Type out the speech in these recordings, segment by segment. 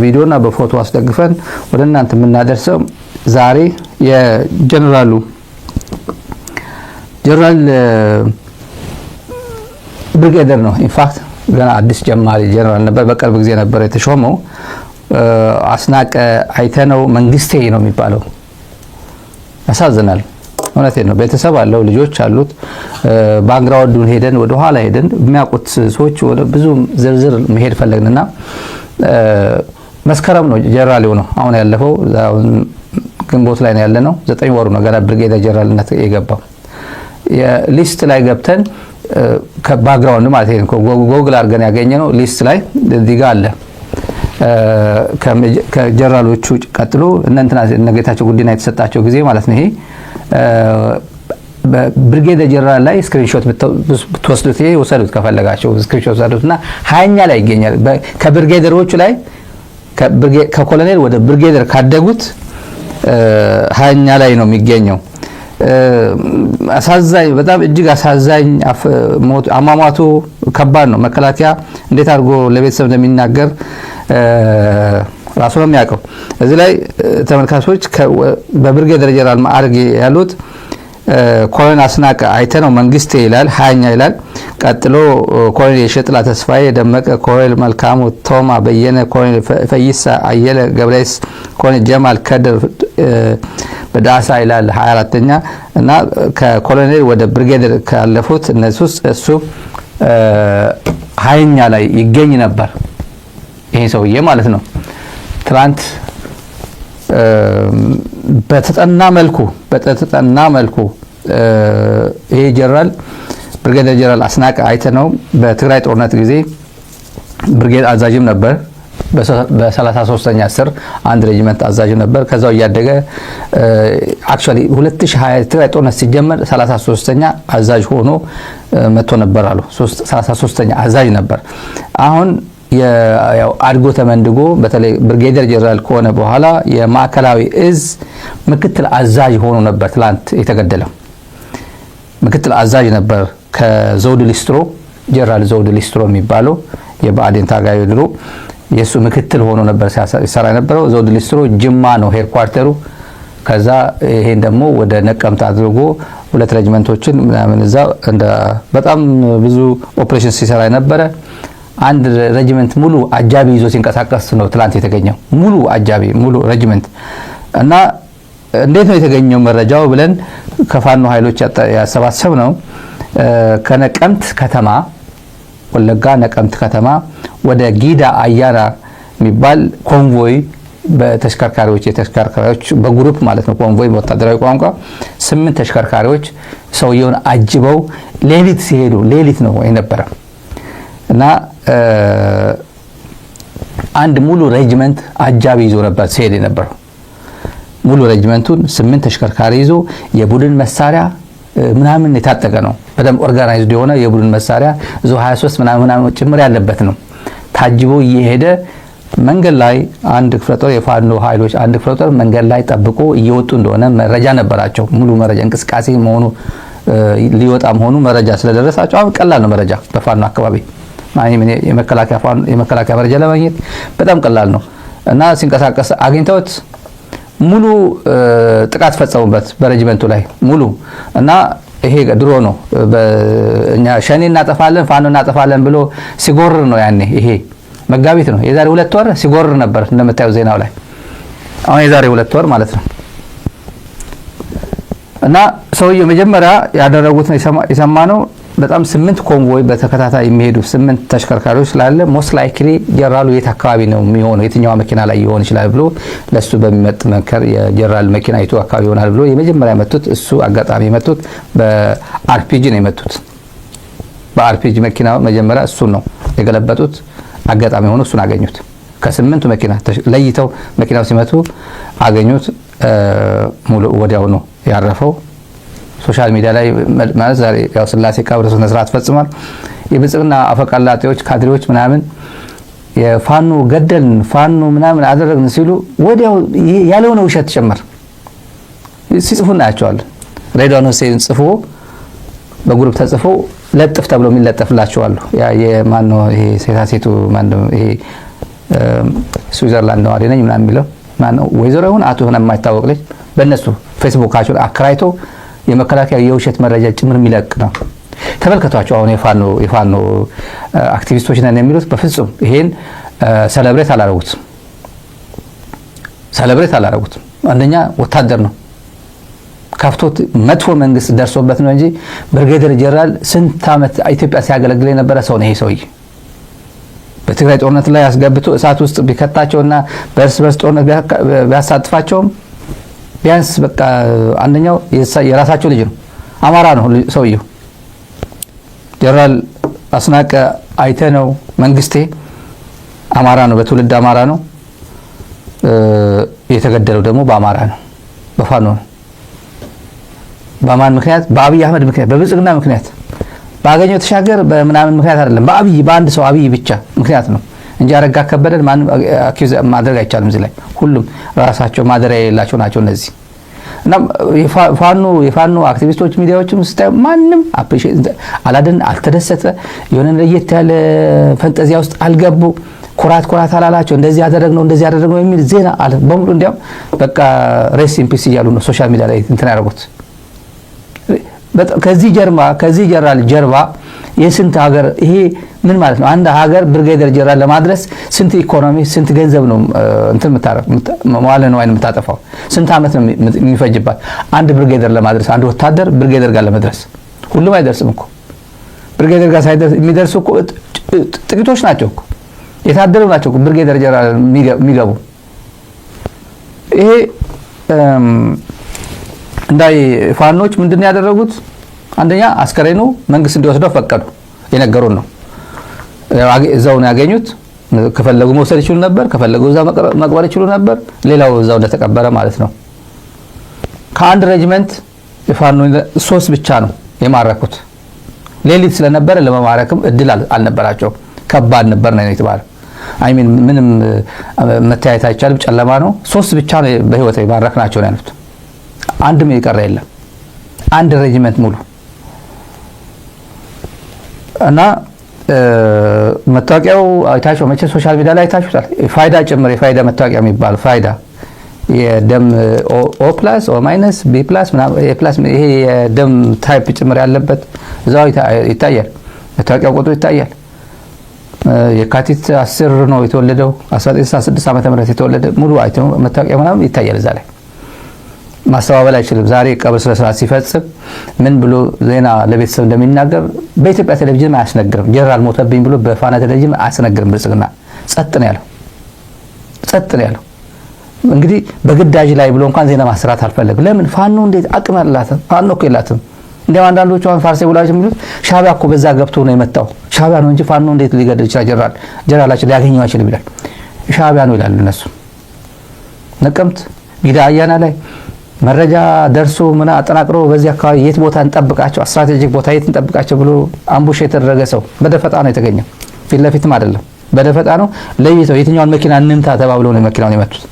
ቪዲዮና በፎቶ አስደግፈን ወደ እናንተ የምናደርሰው ዛሬ የጀነራል ብርጌደር ነው። ኢንፋክት ገና አዲስ ጀማሪ ጀነራል ነበር። በቅርብ ጊዜ ነበር የተሾመው። አስናቀ አይተነው መንግስቴ ነው የሚባለው። ያሳዝናል። እውነቴን ነው። ቤተሰብ አለው፣ ልጆች አሉት። ባክግራውንዱን ሄደን ወደ ኋላ ሄደን የሚያውቁት ሰዎች ወደ ብዙ ዝርዝር መሄድ ፈለግንና መስከረም ነው ጀነራል ነው አሁን ያለፈው። ግንቦት ላይ ነው ያለነው። 9 ወሩ ነው ገና ብርጌደር ጀነራልነት የገባው። የሊስት ላይ ገብተን ከባክግራውንድ ማለት ነው ጎግል አድርገን ያገኘነው ሊስት ላይ እዚህ ጋር አለ። ከጀነራሎቹ ቀጥሎ እነ ጌታቸው ጉዲና የተሰጣቸው ጊዜ ማለት ነው። ይሄ በብርጌደር ጀነራል ላይ ስክሪንሾት ብትወስዱት ይሄ ወሰዱት ከፈለጋቸው ስክሪንሾት ወሰዱትና 20ኛ ላይ ይገኛል። ከብርጌደሮቹ ላይ ከኮሎኔል ወደ ብርጌደር ካደጉት 20ኛ ላይ ነው የሚገኘው። አሳዛኝ፣ በጣም እጅግ አሳዛኝ አሟሟቱ ከባድ ነው። መከላከያ እንዴት አድርጎ ለቤተሰብ እንደሚናገር ራሱ ነው የሚያውቀው። እዚህ ላይ ተመልካቾች በብርጌደር ጀነራል ማዕረግ ያሉት ኮሎኔል አስናቀ አይተነው መንግስቴ ይላል፣ 20ኛ ይላል። ቀጥሎ ኮሎኔል የሸጥላ ተስፋዬ ደመቀ፣ ኮሎኔል መልካሙ ቶማ በየነ፣ ኮሎኔል ፈይሳ አየለ ገብረስ፣ ኮሎኔል ጀማል ከድር በዳሳ ይላል 24ኛ። እና ከኮሎኔል ወደ ብርጌደር ካለፉት እነሱ እሱ 20ኛ ላይ ይገኝ ነበር። ይሄ ሰውዬ ማለት ነው። ትላንት በተጠና መልኩ ይሄ ጀነራል ብርጌደር ጀነራል አስናቀ አይተነው በትግራይ ጦርነት ጊዜ ብርጌድ አዛዥም ነበር። በ33ኛ ስር አንድ ሬጂመንት አዛዥ ነበር። ከዛው እያደገ አክቹአሊ 2020 ትግራይ ጦርነት ሲጀመር 33ኛ አዛዥ ሆኖ መጥቶ ነበር አሉ። 33ኛ አዛዥ ነበር። አሁን ያው አድጎ ተመንድጎ በተለይ ብርጌደር ጀነራል ከሆነ በኋላ የማዕከላዊ እዝ ምክትል አዛዥ ሆኖ ነበር ትላንት የተገደለው። ምክትል አዛዥ ነበር ከዘውድ ሊስትሮ ጀነራል ዘውድ ሊስትሮ የሚባለው የብአዴን ታጋዩ ድሮ የሱ ምክትል ሆኖ ነበር ሲሰራ የነበረው። ዘውድ ሊስትሮ ጅማ ነው ሄድኳርተሩ። ከዛ ይሄን ደግሞ ወደ ነቀምት አድርጎ 2 ሬጂመንቶችን ምናምን እዛ እንደ በጣም ብዙ ኦፕሬሽን ሲሰራ የነበረ አንድ ሬጂመንት ሙሉ አጃቢ ይዞ ሲንቀሳቀስ ነው ትላንት የተገኘው። ሙሉ አጃቢ ሙሉ ሬጂመንት። እና እንዴት ነው የተገኘው መረጃው ብለን ከፋኖ ኃይሎች ያሰባሰብ ነው። ከነቀምት ከተማ ወለጋ ነቀምት ከተማ ወደ ጊዳ አያና የሚባል ኮንቮይ የተሽከርካሪዎች በግሩፕ ማለት ነው። ኮንቮይ በወታደራዊ ቋንቋ 8 ተሽከርካሪዎች ሰውየውን አጅበው ሌሊት ሲሄዱ ሌሊት ነው የነበረ እና አንድ ሙሉ ሬጂመንት አጃቢ ይዞ ነበር ሲሄድ የነበረው። ሙሉ ሬጂመንቱን 8 ተሽከርካሪ ይዞ የቡድን መሳሪያ ምናምን የታጠቀ ነው። በደም ኦርጋናይዝድ የሆነ የቡድን መሳሪያ ዞ 23 ምናምን ጭምር ያለበት ነው። ታጅቦ እየሄደ መንገድ ላይ አንድ ክፍለ ጦር የፋኖ ኃይሎች አንድ ክፍለ ጦር መንገድ ላይ ጠብቆ እየወጡ እንደሆነ መረጃ ነበራቸው። ሙሉ መረጃ እንቅስቃሴ መሆኑ ሊወጣ መሆኑ መረጃ ስለደረሳቸው አሁን ቀላል ነው መረጃ በፋኖ አካባቢ የመከላከያ መረጃ ለማግኘት በጣም ቀላል ነው። እና ሲንቀሳቀስ አግኝተውት ሙሉ ጥቃት ፈጸሙበት በሬጂመንቱ ላይ ሙሉ። እና ይሄ ድሮ ነው በእኛ ሸኔ እናጠፋለን ፋኖ እናጠፋለን ብሎ ሲጎርር ነው ያኔ። ይሄ መጋቢት ነው የዛሬ 2 ወር ሲጎርር ነበር እንደምታዩ ዜናው ላይ። አሁን የዛሬ 2 ወር ማለት ነው። እና ሰውየው መጀመሪያ ያደረጉት ነው የሰማነው። በጣም 8 ኮንቮይ በተከታታይ የሚሄዱ 8 ተሽከርካሪዎች ስላለ ሞስት ላይክሊ ጀነራሉ የት አካባቢ ነው የሚሆነው የትኛው መኪና ላይ ይሆን ይችላል ብሎ ለሱ በሚመጥ መንከር የጀነራል መኪና የቱ አካባቢ ይሆናል ብሎ የመጀመሪያ መቱት። እሱ አጋጣሚ መቱት በአርፒጂ ነው የመቱት። በአርፒጂ መኪና መጀመሪያ እሱ ነው የገለበጡት። አጋጣሚ ሆኖ እሱን አገኙት። ከ8ቱ መኪና ለይተው መኪናው ሲመቱ አገኙት። ሙሉ ወዲያው ነው ያረፈው። ሶሻል ሚዲያ ላይ ማለት ዛሬ ያው ስላሴ ቀብር ስነ ስርዓት ፈጽሟል። የብልጽግና አፈቀላጤዎች ካድሬዎች ምናምን የፋኖ ገደልን ፋኖ ምናምን አደረግን ሲሉ ወዲያው ያለው ነው ውሸት ጨመር ሲጽፉ እናያቸዋለን። ሬድዋን ሁሴን ጽፎ በግሩፕ ተጽፎ ለጥፍ ተብሎ የሚለጠፍላቸው አሉ። ያ የማን ነው ይሄ ሴታሴቱ ማን ነው ይሄ ስዊዘርላንድ ነዋሪ ነኝ ምናምን የሚለው ማነው ወይዘሮ ይሁን አቶ ሆነ የማይታወቅ ልጅ በእነሱ ፌስቡካቸው አከራይቶ የመከላከያ የውሸት መረጃ ጭምር የሚለቅ ነው። ተመልከቷቸው። አሁን የፋኖ አክቲቪስቶች ነን የሚሉት በፍጹም ይሄን ሰለብሬት አላረጉትም። አንደኛ ወታደር ነው ከፍቶት መጥፎ መንግስት ደርሶበት ነው እንጂ ብርጌደር ጀነራል ስንት ዓመት ኢትዮጵያ ሲያገለግል የነበረ ሰው ነው። ይሄ ሰውዬ በትግራይ ጦርነት ላይ ያስገብቶ እሳት ውስጥ ቢከታቸውና በእርስ በርስ ጦርነት ቢያሳትፋቸውም ቢያንስ በቃ አንደኛው የራሳቸው ልጅ ነው። አማራ ነው ሰውየው። ጀነራል አስናቀ አይተነው መንግስቴ አማራ ነው፣ በትውልድ አማራ ነው። የተገደለው ደግሞ በአማራ ነው፣ በፋኖ ነው። በማን ምክንያት? በአብይ አህመድ ምክንያት፣ በብልጽግና ምክንያት፣ ባገኘው ተሻገር በምናምን ምክንያት አይደለም። በአንድ ሰው አብይ ብቻ ምክንያት ነው እንጂ አረጋ ከበደን ማንም አኪዝ ማድረግ አይቻልም። እዚህ ላይ ሁሉም ራሳቸው ማደሪያ የሌላቸው ናቸው እነዚህ። እና የፋኖ አክቲቪስቶች ሚዲያዎችም ስታይ ማንም አላደን አልተደሰተ፣ የሆነ ለየት ያለ ፈንጠዚያ ውስጥ አልገቡ፣ ኩራት አላላቸው። እንደዚህ ያደረግነው የሚል ዜና አለ በሙሉ። እንዲያው በቃ ሬስት ኢን ፒስ እያሉ ነው ሶሻል ሚዲያ ላይ እንትን ያደረጉት። ከዚህ ጀነራል ጀርባ የስንት ሀገር ይሄ ምን ማለት ነው? አንድ ሀገር ብርጌደር ጀነራል ለማድረስ ስንት ኢኮኖሚ ስንት ገንዘብ ነው እንትን መዋለ ንዋይ የምታጠፋው? ስንት ዓመት ነው የሚፈጅባት አንድ ብርጌደር ለማድረስ? አንድ ወታደር ብርጌደር ጋር ለመድረስ ሁሉም አይደርስም እኮ። ብርጌደር ጋር ሳይደርስ የሚደርሱ እኮ ጥቂቶች ናቸው እኮ፣ የታደሉ ናቸው ብርጌደር ጀነራል የሚገቡ። ይሄ እንዳይ ፋኖች ምንድነው ያደረጉት? አንደኛ አስከሬኑ መንግስት እንዲወስደው ፈቀዱ። የነገሩን ነው። እዛው ነው ያገኙት። ከፈለጉ መውሰድ ይችሉ ነበር፣ ከፈለጉ እዛው መቅበር ይችሉ ነበር። ሌላው እዛው እንደተቀበረ ማለት ነው። ከአንድ ሬጂመንት የፋኖ 3 ብቻ ነው የማረኩት። ሌሊት ስለነበረ ለመማረክም እድል አልነበራቸው። ከባድ ነበር ነው የተባለው። ምንም መታየት አይቻልም፣ ጨለማ ነው። 3 ብቻ ነው በህይወት የማረክናቸው ነው ያሉት። አንድም የቀረ የለም። አንድ ሬጂመንት ሙሉ እና መታወቂያው አይታችሁ መቼ ሶሻል ሚዲያ ላይ አይታችሁታል። ፋይዳ ጭምር የፋይዳ መታወቂያ የሚባል ፋይዳ የደም ኦ ፕላስ ኦ ማይነስ ቢ ፕላስ ኤ ፕላስ ይሄ የደም ታይፕ ጭምር ያለበት እዛው ይታያል። መታወቂያው ቁጥሩ ይታያል። የካቲት 10 ነው የተወለደው 1966 ዓመተ ምህረት የተወለደ ሙሉ አይተው መታወቂያ ምናምን ይታያል እዛ ላይ። ማስተባበል አይችልም። ዛሬ ቀብር ስለ ስርዓት ሲፈጽም ምን ብሎ ዜና ለቤተሰብ እንደሚናገር በኢትዮጵያ ቴሌቪዥን አያስነግርም። ጀነራል ሞተብኝ ብሎ በፋና ቴሌቪዥን አያስነግርም። ብልጽግና ጸጥ ነው ያለው። እንግዲህ በግዳጅ ላይ ብሎ እንኳን ዜና ማሰራት አልፈለግም። ለምን? ፋኖ እንዴት አቅም አላተም? ፋኖ እኮ የላትም። እንደው አንዳንዶቹ አሁን ፋርሴ ብላችሁ የሚሉት ሻዕቢያ እኮ በዛ ገብቶ ነው የመጣው። ሻዕቢያ ነው እንጂ ፋኖ እንዴት ሊገድል ይችላል? ጀነራላችን ሊያገኘው አይችልም ይላል። ሻዕቢያ ነው ይላሉ እነሱ። ነቀምት ጊዳ አያና ላይ መረጃ ደርሶ ምን አጠናቅሮ በዚህ አካባቢ የት ቦታ እንጠብቃቸው፣ ስትራቴጂክ ቦታ የት እንጠብቃቸው ብሎ አምቡሽ የተደረገ ሰው በደፈጣ ነው የተገኘው። ፊት ለፊትም አይደለም፣ በደፈጣ ነው። ለይተው የትኛውን መኪና እንምታ ተባብለው ነው መኪናውን የመቱት።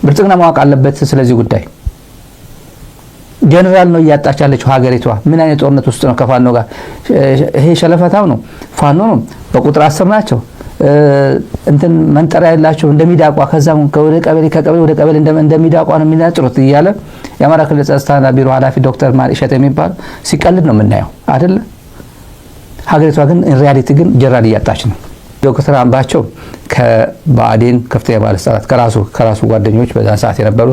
ብልጽግና ማወቅ አለበት ስለዚህ ጉዳይ። ጀነራል ነው እያጣች ያለችው ሀገሪቷ። ምን አይነት ጦርነት ውስጥ ነው ከፋኖ ጋር? ይሄ ሸለፈታው ነው፣ ፋኖ ነው። በቁጥር 10 ናቸው። እንትን መንጠሪያ ያላቸው እንደሚዳቋ ከዛም ከቀበሌ ወደ ቀበሌ እንደሚዳቋ ነው የሚናጥሩት እያለ የአማራ ክልል ጸጥታና ቢሮ ኃላፊ ዶክተር ማሪሸት የሚባል ሲቀልድ ነው የምናየው አይደለ? ሀገሪቷ ግን ሪያሊቲ ግን ጀነራል እያጣች ነው። ዶክተር አምባቸው ከባዕዴን ከፍተኛ ባለስልጣናት ከራሱ ጓደኞች በዛ ሰዓት የነበሩ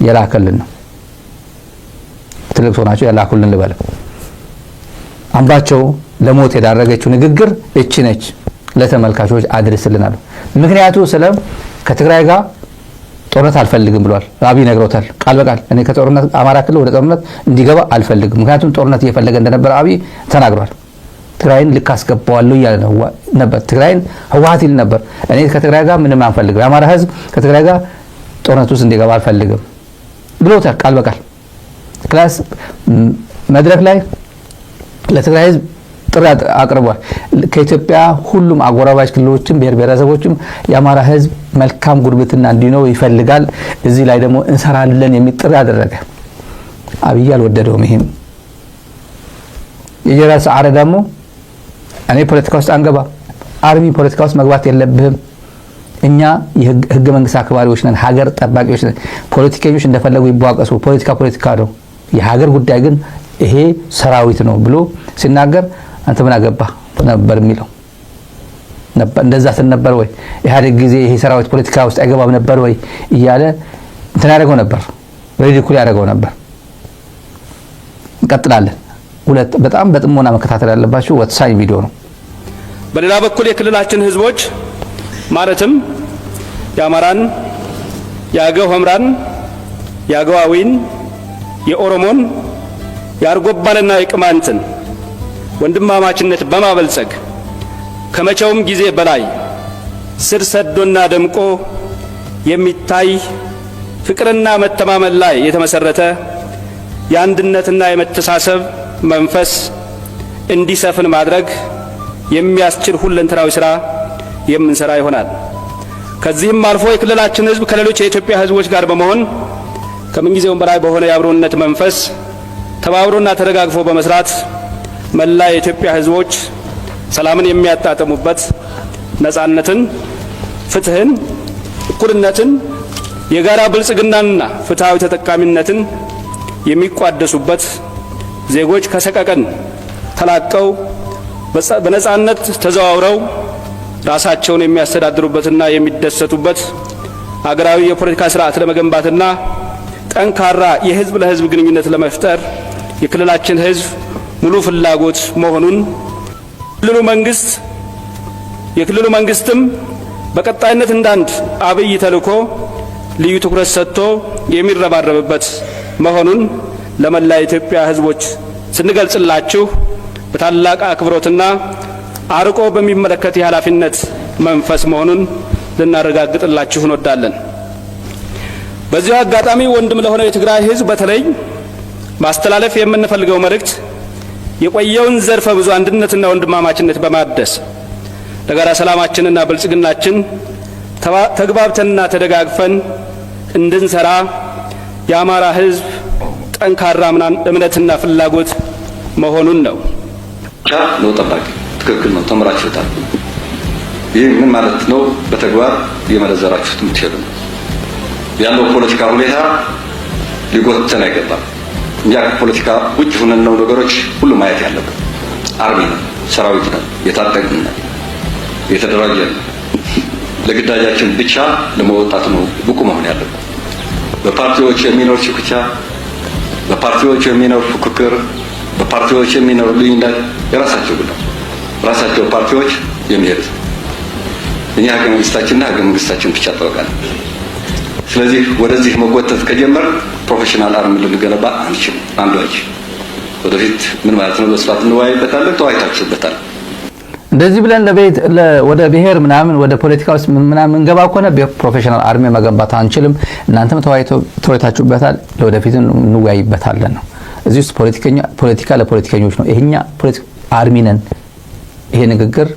የላከልን ነው። ትልቅ ሰው ናቸው፣ ያላኩልን ልበል። አምባቸው ለሞት የዳረገችው ንግግር እቺ ነች። ለተመልካቾች አድርስልናል። ምክንያቱ ከትግራይ ጋር ጦርነት አልፈልግም ብሏል። አብይ ነግሮታል ቃል በቃል። እኔ ከጦርነት አማራ ክልል ወደ ጦርነት እንዲገባ አልፈልግም። ምክንያቱም ጦርነት እየፈለገ እንደነበር አብይ ተናግሯል። ትግራይን ልክ አስገባዋለሁ እያለ ነበር። ትግራይን ህወሓት ይል ነበር። እኔ ከትግራይ ጋር ምንም አንፈልግም፣ የአማራ ህዝብ ከትግራይ ጋር ጦርነት ውስጥ እንዲገባ አልፈልግም ብሎታል ቃል በቃል። ክላስ መድረክ ላይ ለትግራይ ህዝብ ጥሪ አቅርቧል። ከኢትዮጵያ ሁሉም አጎራባች ክልሎችም ብሔር ብሔረሰቦችም የአማራ ህዝብ መልካም ጉርብትና እንዲኖር ይፈልጋል። እዚህ ላይ ደግሞ እንሰራለን የሚል ጥሪ አደረገ። አብይ አልወደደውም። ይሄን የጀነራል ሰዓረ ደግሞ እኔ ፖለቲካ ውስጥ አንገባ፣ አርሚ ፖለቲካ ውስጥ መግባት የለብህም፣ እኛ የህገ መንግስት አክባሪዎች ነን፣ ሀገር ጠባቂዎች ነን። ፖለቲከኞች እንደፈለጉ ይቧቀሱ፣ ፖለቲካ ነው። የሀገር ጉዳይ ግን ይሄ ሰራዊት ነው ብሎ ሲናገር አንተ ምን አገባ ነበር የሚለው ነበር። እንደዛ ነበር ወይ ኢህአዴግ ጊዜ ይሄ ሰራዊት ፖለቲካ ውስጥ አይገባም ነበር ወይ እያለ እንትን ያደርገው ነበር፣ ሪዲኩል ያደርገው ነበር። እንቀጥላለን። በጣም በጥሞና መከታተል ያለባችሁ ወሳኝ ቪዲዮ ነው። በሌላ በኩል የክልላችን ህዝቦች ማለትም የአማራን፣ የአገው ሆምራን፣ የአገዋዊን፣ የኦሮሞን፣ የአርጎባንና የቅማንትን ወንድማማችነት በማበልጸግ ከመቼውም ጊዜ በላይ ስር ሰዶና ደምቆ የሚታይ ፍቅርና መተማመን ላይ የተመሰረተ የአንድነትና የመተሳሰብ መንፈስ እንዲሰፍን ማድረግ የሚያስችል ሁለንተናዊ ሥራ የምንሰራ ይሆናል። ከዚህም አልፎ የክልላችን ህዝብ ከሌሎች የኢትዮጵያ ህዝቦች ጋር በመሆን ከምንጊዜውም በላይ በሆነ የአብሮነት መንፈስ ተባብሮና ተደጋግፎ በመስራት መላ የኢትዮጵያ ህዝቦች ሰላምን የሚያጣጥሙበት፣ ነጻነትን፣ ፍትህን፣ እኩልነትን፣ የጋራ ብልጽግናንና ፍትሃዊ ተጠቃሚነትን የሚቋደሱበት፣ ዜጎች ከሰቀቀን ተላቀው በነጻነት ተዘዋውረው ራሳቸውን የሚያስተዳድሩበትና የሚደሰቱበት ሀገራዊ የፖለቲካ ስርዓት ለመገንባትና ጠንካራ የህዝብ ለህዝብ ግንኙነት ለመፍጠር የክልላችን ህዝብ ሙሉ ፍላጎት መሆኑን የክልሉ መንግስትም በቀጣይነት እንዳንድ አብይ ተልዕኮ ልዩ ትኩረት ሰጥቶ የሚረባረብበት መሆኑን ለመላ የኢትዮጵያ ህዝቦች ስንገልጽላችሁ በታላቅ አክብሮትና አርቆ በሚመለከት የኃላፊነት መንፈስ መሆኑን ልናረጋግጥላችሁ እንወዳለን። በዚሁ አጋጣሚ ወንድም ለሆነው የትግራይ ህዝብ በተለይ ማስተላለፍ የምንፈልገው መልእክት የቆየውን ዘርፈ ብዙ አንድነትና ወንድማማችነት በማደስ ለጋራ ሰላማችንና ብልጽግናችን ተግባብተንና ተደጋግፈን እንድንሰራ የአማራ ህዝብ ጠንካራ እምነትና ፍላጎት መሆኑን ነው። ነው ጠባቂ ትክክል ነው። ተምራችሁታል። ይህ ምን ማለት ነው? በተግባር የመለዘራችሁት የምትሄዱ ነው። ያለው ፖለቲካ ሁኔታ ሊጎተን አይገባም። እኛ ፖለቲካ ውጭ ሆነን ነው ነገሮች ሁሉ ማየት ያለብን። አርሚ ነው፣ ሰራዊት ነው፣ የታጠቅን ነው፣ የተደራጀን ነው። ለግዳጃችን ብቻ ለመወጣት ነው ብቁ መሆን ያለብን። በፓርቲዎች የሚኖር ሽኩቻ፣ በፓርቲዎች የሚኖር ፉክክር፣ በፓርቲዎች የሚኖር ልዩነት የራሳቸው ጉዳይ፣ ራሳቸው ፓርቲዎች የሚሄዱት እኛ ህገ መንግስታችንና ህገ መንግስታችን ብቻ ጠበቃለን። ስለዚህ ወደዚህ መጎተት ከጀመር ፕሮፌሽናል አርሚ ልንገነባ አንችልም። አንዷች ወደፊት ምን ማለት ነው በስፋት እንወያይበታለን። ተወያይታችሁበታል። እንደዚህ ብለን ወደ ብሔር ምናምን ወደ ፖለቲካ ውስጥ ምናምን እንገባ ከሆነ ፕሮፌሽናል አርሚ መገንባት አንችልም። እናንተም ተወያይታችሁበታል። ለወደፊት እንወያይበታለን ነው። እዚህ ውስጥ ፖለቲካ ለፖለቲከኞች ነው። ይሄኛ አርሚ ነን። ይሄ ንግግር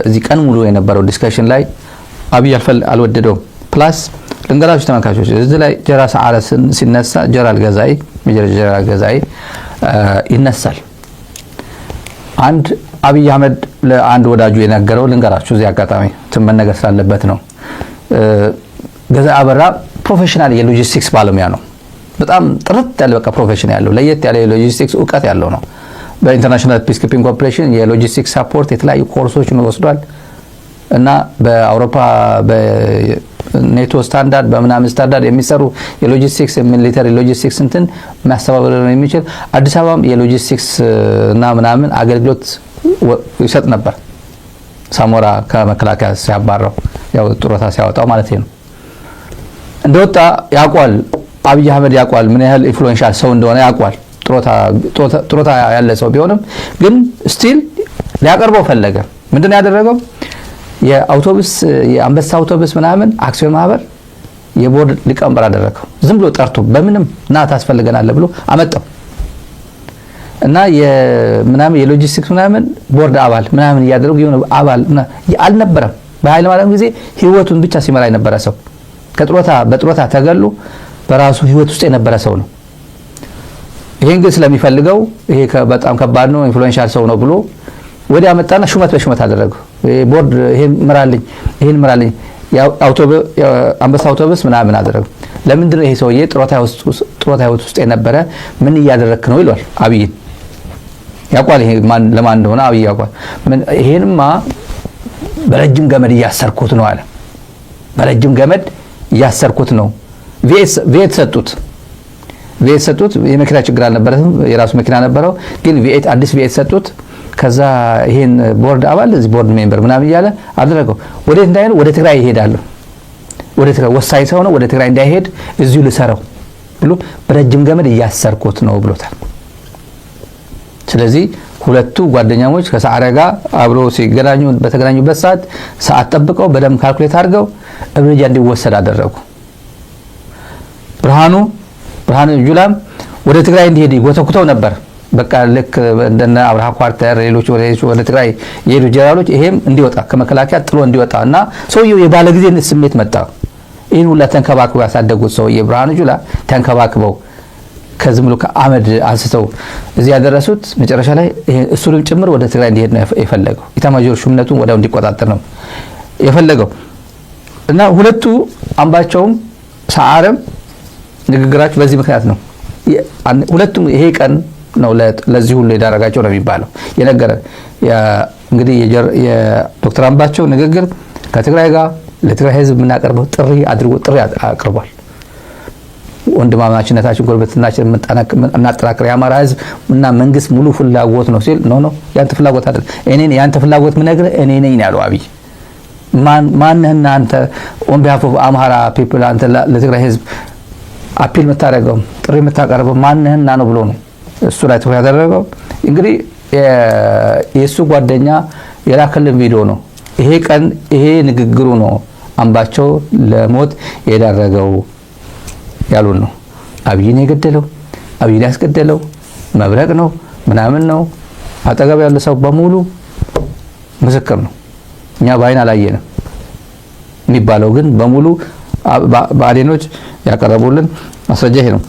እዚህ ቀን ሙሉ የነበረው ዲስከሽን ላይ አብይ አልወደደውም። ፕላስ ልንገራችሁ ተመልካቾች፣ እዚህ ላይ ጀራ ሰዓረ ሲነሳ ጀነራል ገዛኢ ይነሳል። አንድ አብይ አህመድ ለአንድ ወዳጁ የነገረው ልንገራችሁ እዚህ አጋጣሚ መነገር ስላለበት ነው። ገዛኢ አበራ ፕሮፌሽናል የሎጂስቲክስ ባለሙያ ነው። በጣም ጥርት ያለ በቃ ፕሮፌሽን ያለው ለየት ያለ የሎጂስቲክስ እውቀት ያለው ነው። በኢንተርናሽናል ፒስ ኪፒንግ ኮርፖሬሽን የሎጂስቲክስ ሳፖርት የተለያዩ ኮርሶችን ወስዷል እና በአውሮፓ በኔቶ ስታንዳርድ በምናምን ስታንዳርድ የሚሰሩ የሎጂስቲክስ ሚሊተሪ ሎጂስቲክስ እንትን ማስተባበር ነው የሚችል። አዲስ አበባም የሎጂስቲክስ እና ምናምን አገልግሎት ይሰጥ ነበር። ሳሞራ ከመከላከያ ሲያባረው ያው ጡረታ ሲያወጣው ማለት ነው። እንደወጣ ያቋል አብይ አህመድ ያቋል ምን ያህል ኢንፍሉዌንሻል ሰው እንደሆነ ያቋል። ጡረታ ያለ ሰው ቢሆንም ግን ስቲል ሊያቀርበው ፈለገ። ምንድነው ያደረገው? የአንበሳ አውቶቡስ ምናምን አክሲዮን ማህበር የቦርድ ሊቀመንበር አደረገው። ዝም ብሎ ጠርቶ በምንም ና ታስፈልገናለህ ብሎ አመጣው እና የምናምን የሎጂስቲክስ ምናምን ቦርድ አባል ምናምን ያደረጉ የሆነ አባል አልነበረም። በኃይለ ማርያም ጊዜ ህይወቱን ብቻ ሲመራ የነበረ ሰው በጡረታ ተገሉ በራሱ ህይወት ውስጥ የነበረ ሰው ነው። ይሄን ግን ስለሚፈልገው ይሄ በጣም ከባድ ነው ኢንፍሉዌንሻል ሰው ነው ብሎ ወዲያ መጣና ሹመት በሹመት አደረገው። ቦርድ ይሄን ምራልኝ አንበሳ አውቶቡስ ምናምን አደረገው። ለምንድን ነው ይሄ ሰውዬ ጡረታ ህይወት ውስጥ የነበረ ምን እያደረክ ነው ይሏል አብይን። ያውቋል ይሄ ለማን እንደሆነ አብይ ያውቋል። ይሄንማ በረጅም ገመድ እያሰርኩት ነው አለ። በረጅም ገመድ እያሰርኩት ነው። ቪኤት ሰጡት። የመኪና ችግር አልነበረም፣ የራሱ መኪና ነበረው። ግን አዲስ ቪኤት ሰጡት። ከዛ ይሄን ቦርድ አባል እዚህ ቦርድ ሜምበር ምናምን እያለ አደረገው። ወዴት እንዳይሄድ ወደ ትግራይ ይሄዳሉ። ወደ ትግራይ ወሳኝ ሰው ነው፣ ወደ ትግራይ እንዳይሄድ እዚሁ ልሰረው ብሎ በረጅም ገመድ እያሰርኩት ነው ብሎታል። ስለዚህ ሁለቱ ጓደኛሞች ከሰዓረ ጋር አብሮ በተገናኙበት ሰዓት ጠብቀው በደንብ ካልኩሌት አድርገው እርምጃ እንዲወሰድ አደረጉ። ብርሃኑ ጁላም ወደ ትግራይ እንዲሄድ ይጎተኩተው ነበር። በቃ ልክ እንደነ አብርሃ ኳርተር ሌሎች ወደ ትግራይ የሄዱ ጀነራሎች ይሄም እንዲወጣ ከመከላከያ ጥሎ እንዲወጣ እና ሰውየው የባለጊዜነት ስሜት መጣ። ይህን ሁላ ተንከባክበው ያሳደጉት ሰውዬ ብርሃኑ ጁላ ተንከባክበው ከዝም ብሎ ከአመድ አንስተው እዚህ ያደረሱት መጨረሻ ላይ እሱንም ጭምር ወደ ትግራይ እንዲሄድ ነው የፈለገው። ኢታማዦር ሹምነቱን ወዲያው እንዲቆጣጠር ነው የፈለገው እና ሁለቱ አምባቸውም ሰዓረም ንግግራቸው በዚህ ምክንያት ነው። ሁለቱም ይሄ ቀን ነው ለዚህ ሁሉ የዳረጋቸው ነው የሚባለው። የነገረን እንግዲህ የዶክተር አምባቸው ንግግር ከትግራይ ጋር ለትግራይ ህዝብ የምናቀርበው ጥሪ አቅርቧል። ወንድማማችነታችን ጎረቤትነታችን እናጠናክር የአማራ ህዝብ እና መንግስት ሙሉ ፍላጎት ነው ሲል ኖ ያንተ ፍላጎት አይደለም ያንተ ፍላጎት ምነግር እኔ ነኝ ያለው አብይ። ማንህና አንተ ኦን ቢሃፍ ኦፍ አማራ ፒፕል አንተ ለትግራይ ህዝብ አፒል የምታደርገው ጥሪ የምታቀርበው ማንህና ነው ብሎ ነው እሱ ላይ ትኩረት ያደረገው። እንግዲህ የእሱ ጓደኛ የላከልን ቪዲዮ ነው ይሄ ንግግሩ ነው አምባቸው ለሞት የዳረገው ያሉን ነው። አብይን የገደለው አብይን ያስገደለው መብረቅ ነው ምናምን ነው። አጠገብ ያለ ሰው በሙሉ ምስክር ነው። እኛ በአይን አላየንም የሚባለው ግን በሙሉ ባዴኖች ያቀረቡልን ማስረጃ ይሄ ነው።